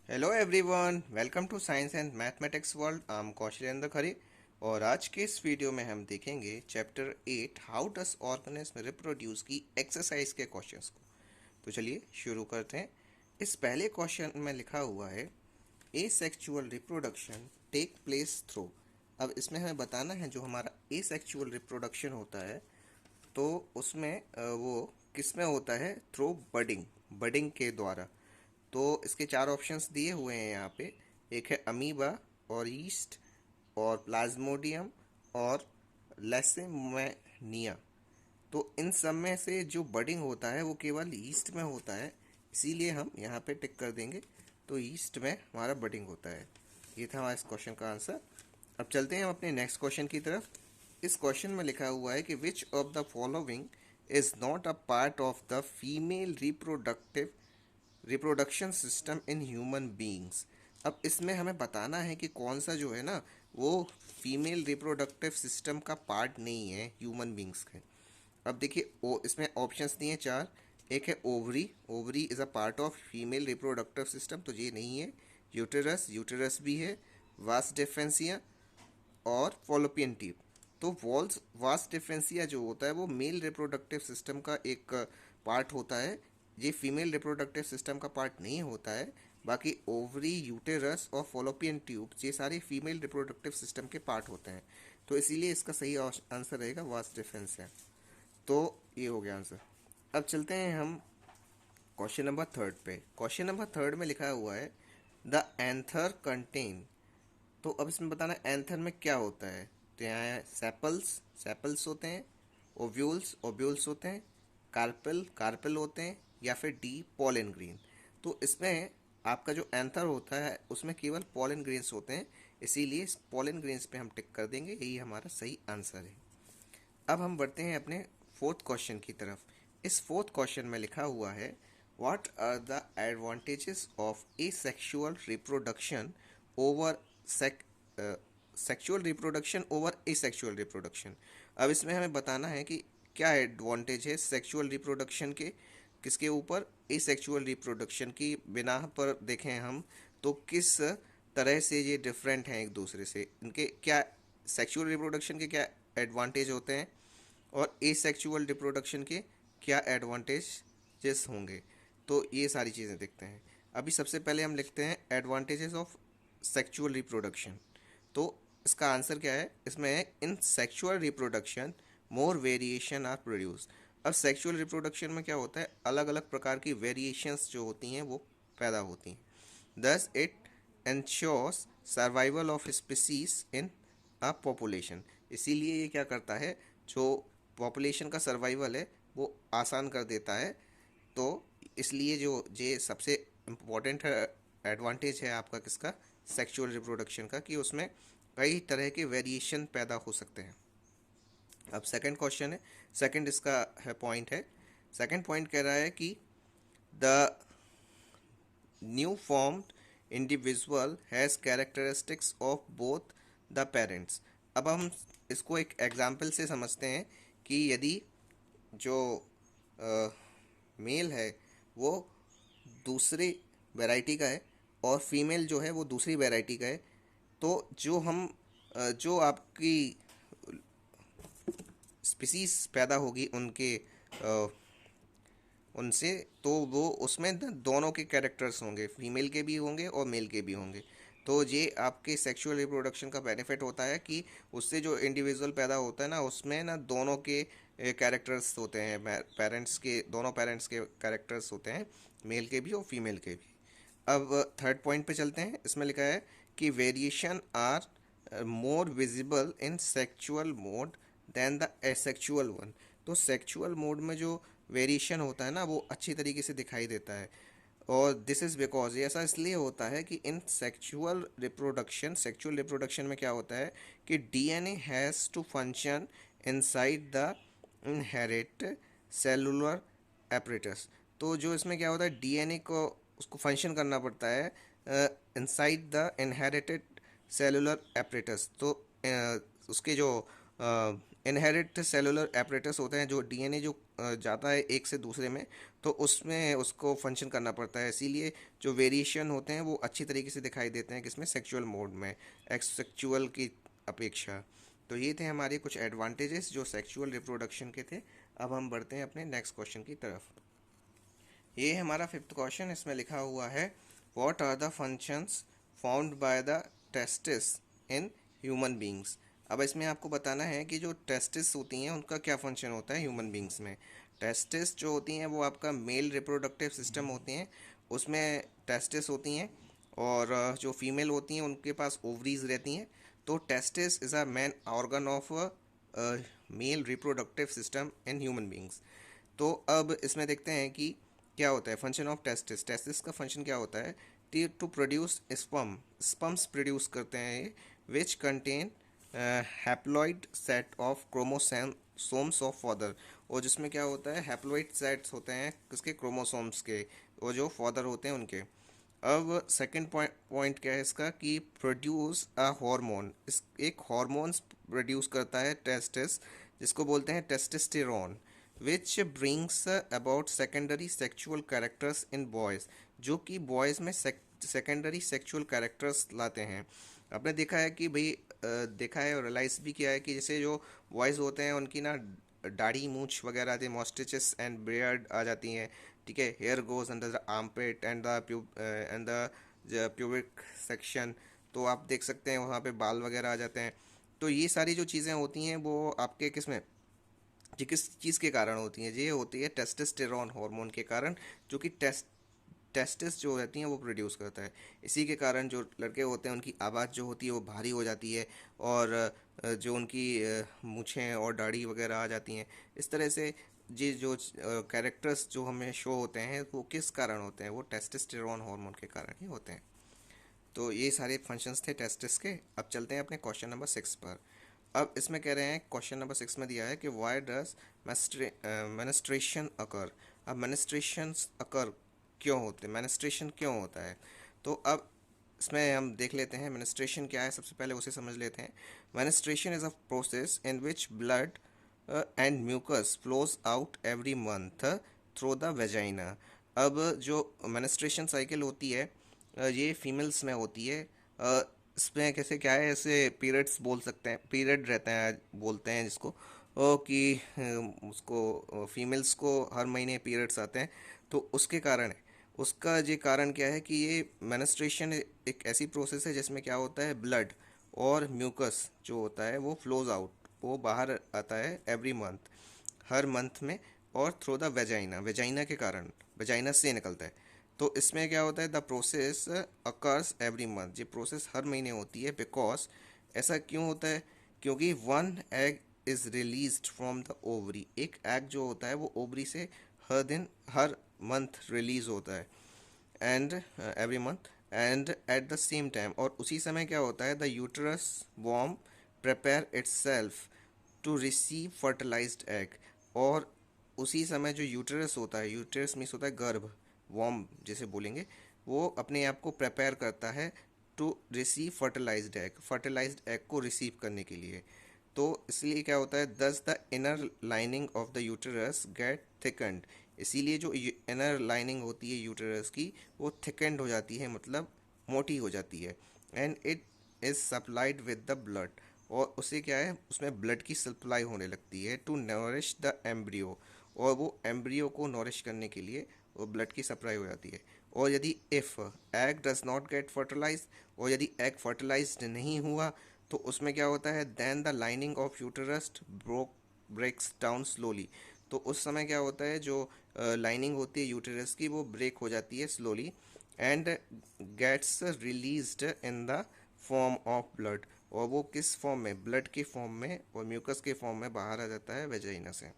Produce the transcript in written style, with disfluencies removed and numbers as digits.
Hello everyone, welcome to science and mathematics world. I am Kaushalendra Khare और आज के इस वीडियो में हम देखेंगे chapter 8 how does organism reproduce की एक्सरसाइज के क्वेश्चंस को। तो चलिए शुरू करते हैं। इस पहले क्वेश्चन में लिखा हुआ है asexual reproduction take place through. अब इसमें हमें बताना है जो हमारा ए सेक्चुअल रिप्रोडक्शन होता है तो उसमें वो किस में होता है, थ्रू बडिंग, बडिंग के द्वारा। तो इसके चार ऑप्शंस दिए हुए हैं यहाँ पे। एक है अमीबा और ईस्ट और प्लाज्मोडियम और लेसेमेनिया। तो इन सब में से जो बडिंग होता है वो केवल ईस्ट में होता है, इसीलिए हम यहाँ पे टिक कर देंगे। तो ईस्ट में हमारा बडिंग होता है। ये था हमारे इस क्वेश्चन का आंसर। अब चलते हैं हम अपने नेक्स्ट क्वेश्चन की तरफ। इस क्वेश्चन में लिखा हुआ है कि which of the following is not a part of the female reproduction system in human beings. अब इसमें हमें बताना है कि कौन सा जो है ना वो फीमेल रिप्रोडक्टिव सिस्टम का पार्ट नहीं है ह्यूमन बीइंग्स के। अब देखिए ओ इसमें ऑप्शंस दिए हैं चार। एक है ovary, ovary is a part of female reproductive system, तो ये नहीं है। यूटेरस, यूटेरस भी है। वास डिफरेंसिया और फॉलोपियन ट्यूब। तो वॉल्स वास डिफरेंसिया जो होता है वो मेल रिप्रोडक्टिव सिस्टम का एक पार्ट होता है। ये फीमेल रिप्रोडक्टिव सिस्टम का पार्ट नहीं होता है। बाकी ओवरी, यूटेरस और फॉलोपियन ट्यूब ये सारे फीमेल रिप्रोडक्टिव सिस्टम के पार्ट होते हैं। तो इसीलिए इसका सही आंसर रहेगा वास डिफरेंसिया। तो ये हो गया आंसर। अब चलते हैं हम क्वेश्चन नंबर थर्ड पे। क्वेश्चन नंबर थर्ड में लिखा हुआ है द एंथर कंटेन। तो अब इसमें बताना एंथर में क्या होता है। तो यहाँ है सेपल्स, सेपल्स होते हैं। ओव्यूल्स, ओव्यूल्स होते हैं। कार्पेल, कार्पेल होते हैं। या फिर डी पोलन ग्रेन। तो इसमें आपका जो एंथर होता है उसमें केवल पोलन ग्रेन्स होते हैं, इसीलिए इस पोलन ग्रेन्स पे हम टिक कर देंगे, यही हमारा सही आंसर है। अब हम बढ़ते हैं अपने फोर्थ क्वेश्चन की तरफ। इस फोर्थ क्वेश्चन में लिखा हुआ है what are the advantages of asexual reproduction over sexual reproduction over asexual reproduction. अब इसमें हमें बताना है कि क्या एडवांटेज है सेक्सुअल रिप्रोडक्शन के किसके ऊपर, ए सेक्सुअल रिप्रोडक्शन की बिना पर देखें हम तो किस तरह से ये डिफरेंट हैं एक दूसरे से, इनके क्या सेक्सुअल रिप्रोडक्शन के क्या एडवांटेज होते हैं और ए सेक्सुअल रिप्रोडक्शन के क्या एडवांटेजेस होंगे। तो ये सारी चीज़ें देखते हैं। अभी सबसे पहले हम लिखते हैं एडवांटेजेस ऑफ सेक्सुअल रिप्रोडक्शन। तो इसका आंसर क्या है, इसमें है in sexual reproduction more variation are produce. अब सेक्सुअल रिप्रोडक्शन में क्या होता है, अलग अलग प्रकार की वेरिएशंस जो होती हैं वो पैदा होती हैं। Thus it ensures survival of species in a population. इसीलिए ये क्या करता है, जो पॉपुलेशन का सर्वाइवल है वो आसान कर देता है। तो इसलिए जो ये सबसे इम्पोर्टेंट एडवांटेज है आपका किसका, सेक्सुअल रिप्रोडक्शन का, कि उसमें कई तरह के वेरिएशन पैदा हो सकते हैं। अब सेकंड क्वेश्चन है, सेकंड इसका है पॉइंट है। सेकंड पॉइंट कह रहा है कि the new formed individual has characteristics of both the parents. अब हम इसको एक एग्जाम्पल से समझते हैं कि यदि जो मेल है वो दूसरी वैरायटी का है और फीमेल जो है वो दूसरी वैरायटी का है, तो जो हम जो आपकी स्पीसीज पैदा होगी उनके उनसे, तो वो उसमें ना दोनों के कैरेक्टर्स होंगे, फीमेल के भी होंगे और मेल के भी होंगे। तो ये आपके सेक्सुअल रिप्रोडक्शन का बेनिफिट होता है कि उससे जो इंडिविजुअल पैदा होता है ना उसमें ना दोनों के कैरेक्टर्स होते हैं, पेरेंट्स के, दोनों पेरेंट्स के कैरेक्टर्स होते हैं, मेल के भी और फीमेल के भी। अब थर्ड पॉइंट पे चलते हैं। इसमें लिखा है कि variation are more visible in sexual mode than the asexual one. तो सेक्चुअल मोड में जो वेरिएशन होता है ना वो अच्छी तरीके से दिखाई देता है। और दिस इज़ बिकॉज, ये ऐसा इसलिए होता है कि इन सेक्चुअल रिप्रोडक्शन में क्या होता है कि DNA has to function inside the inherit cellular apparatus. तो जो इसमें क्या होता है, डीएनए को उसको फंक्शन करना पड़ता है inside the inherited cellular apparatus. तो उसके जो इनहेरिट सेलुलर एपरेटस होते हैं, जो डीएनए जो जाता है एक से दूसरे में, तो उसमें उसको फंक्शन करना पड़ता है, इसीलिए जो वेरिएशन होते हैं वो अच्छी तरीके से दिखाई देते हैं किसमें, सेक्सुअल मोड में, एक्सेक्सुअल की अपेक्षा। तो ये थे हमारे कुछ एडवांटेजेस जो सेक्सुअल रिप्रोडक्शन के थे। अब हम बढ़ते हैं अपने नेक्स्ट क्वेश्चन की तरफ। ये है हमारा फिफ्थ क्वेश्चन। इसमें लिखा हुआ है, what are the functions found by the testis in human beings. अब इसमें आपको बताना है कि जो टेस्टिस होती हैं उनका क्या फंक्शन होता है ह्यूमन बींग्स में। टेस्टिस जो होती हैं वो आपका मेल रिप्रोडक्टिव सिस्टम होते हैं, उसमें टेस्टिस होती हैं, और जो फीमेल होती हैं उनके पास ओवरीज रहती हैं। तो testis is a main organ of male reproductive system in human beings. तो अब इसमें देखते हैं कि क्या होता है फंक्शन ऑफ टेस्टिस। टेस्टिस का फंक्शन क्या होता है, to produce sperm, sperms produce करते हैं ये, which contain haploid set of chromosomes of father. और जिसमें क्या होता है, हैप्लॉइड सेट्स होते हैं किसके, क्रोमोसोम्स के, वो जो फादर होते हैं उनके। अब सेकंड पॉइंट क्या है इसका, कि प्रोड्यूस अ हार्मोन, इस एक हार्मोन्स प्रोड्यूस करता है टेस्टिस, जिसको बोलते हैं testosterone, which brings about secondary sexual characters in boys, जो कि बॉयज़ में सेकेंडरी सेक्चुअल कैरेक्टर्स लाते हैं। आपने देखा है कि भाई देखा है और रियलाइज़ भी किया है कि जैसे जो बॉयज़ होते हैं उनकी ना दाढ़ी मूंछ वगैरह आती है, मॉस्टिचेस एंड बियर्ड आ जाती हैं, ठीक है, hair goes under the armpit and the pubic section. तो आप देख सकते हैं वहाँ पे बाल वगैरह आ जाते हैं। तो ये सारी जो चीज़ें होती हैं वो आपके किस में, ये किस चीज़ के कारण होती हैं, ये होती है टेस्टोस्टेरोन हार्मोन के कारण, जो कि टेस्टिस जो रहती हैं वो प्रोड्यूस करता है। इसी के कारण जो लड़के होते हैं उनकी आवाज़ जो होती है वो भारी हो जाती है, और जो उनकी मूछें और दाढ़ी वगैरह आ जाती हैं। इस तरह से ये जो कैरेक्टर्स जो हमें शो होते हैं वो किस कारण होते हैं, वो टेस्टोस्टेरोन हार्मोन के कारण ही होते हैं। तो ये सारे फंक्शंस थे टेस्टिस के। अब चलते हैं अपने क्वेश्चन नंबर 6 पर। अब इसमें कह रहे हैं, क्वेश्चन नंबर 6 में दिया है कि वाई डज मेनिस्ट्रेशन अकर। अब मेनिस्ट्रेशंस अकर क्यों होते हैं, मेनिस्ट्रेशन क्यों होता है। तो अब इसमें हम देख लेते हैं मेनिस्ट्रेशन क्या है, सबसे पहले उसे समझ लेते हैं। Menstruation is a process in which blood and mucus flows out every month through the vagina. अब जो मेनिस्ट्रेशन साइकिल होती है ये फीमेल्स में होती है। इसमें कैसे क्या है, ऐसे पीरियड्स बोल सकते हैं, पीरियड रहता है बोलते हैं जिसको, कि उसको फीमेल्स को हर महीने पीरियड्स आते हैं, तो उसके कारण है। उसका ये कारण क्या है कि ये मेनिस्ट्रेशन एक ऐसी प्रोसेस है जिसमें क्या होता है, ब्लड और म्यूकस जो होता है वो फ्लोज आउट, वो बाहर आता है एवरी मंथ, हर मंथ में, और थ्रू द वेजाइना, वेजाइना के कारण, वेजाइना से निकलता है। तो इसमें क्या होता है, the process occurs every month, ये प्रोसेस हर महीने होती है। बिकॉज ऐसा क्यों होता है, क्योंकि one egg is released from the ovary, एक एग जो होता है वो ओवरी से हर दिन, हर मंथ रिलीज होता है, and every month, and at the same time, और उसी समय क्या होता है, the uterus warm prepare itself to receive fertilised egg, और उसी समय जो यूटरस होता है, यूटरस मीन्स होता है गर्भ, वॉर्म जैसे बोलेंगे, वो अपने आप को प्रिपेयर करता है to receive fertilised egg, fertilised egg को रिसीव करने के लिए। तो इसलिए क्या होता है, thus the inner lining of the uterus get thickened, इसीलिए जो इनर लाइनिंग होती है यूटरस की वो थिकन्ड हो जाती है, मतलब मोटी हो जाती है, and it is supplied with the blood, और उसे क्या है, उसमें ब्लड की सप्लाई होने लगती है टू नरिश द एम्ब्रियो, और वो एम्ब्रियो को नरिश करने के लिए वो ब्लड की सप्लाई हो जाती है। और यदि if egg does not get fertilize, और यदि एग फर्टिलाइज्ड नहीं हुआ, तो उसमें क्या होता है, then the lining of uterus breaks down slowly, तो उस समय क्या होता है, जो लाइनिंग होती है यूटेरस की वो ब्रेक हो जाती है slowly, and gets released in the form of blood, और वो किस फॉर्म में, ब्लड के फॉर्म में और म्यूकस के फॉर्म में बाहर आ जाता है वेजाइना से।